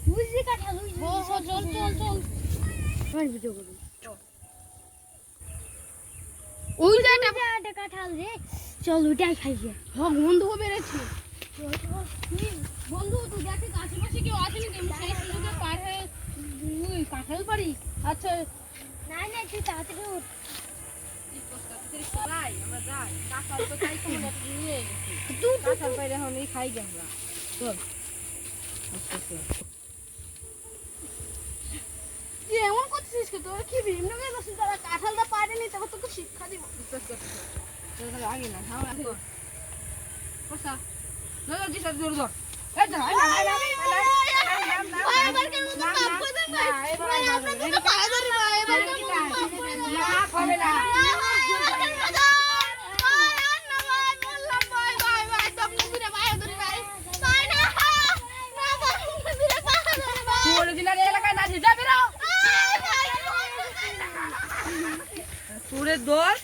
বুঝলি কাঁঠাল চল চল চল আমার ভিডিও করুন ওই জায়গাটা কাঁঠাল রে চল ওইটাই খাই গে হ্যাঁ বন্ধু বেরেছে বন্ধু তুই দেখে আশেপাশে কেউ আছে নাকি আমি সেই সুযোগে পার হয়ে কাঁঠাল পারি আচ্ছা না না তুই তাড়াতাড়ি উঠ আমরা যাই কাঁঠাল তো খাই কেমন নিয়ে তুই কাঁঠাল পাই এখন এই খাই গে আমরা চল তুই এমন করছিস কি তোর কি ভিন্ন করে বসে তারা কাঁঠালটা পারেনি তখন তোকে শিক্ষা দিব আগে না হাওয়া কোসা ললো জি সর জোর জোর এই যা এবার কেন তো কাপ করে ভাই আমরা তো পায়ে ধরি ভাই এবার কেন না হবে না তোরে দোষ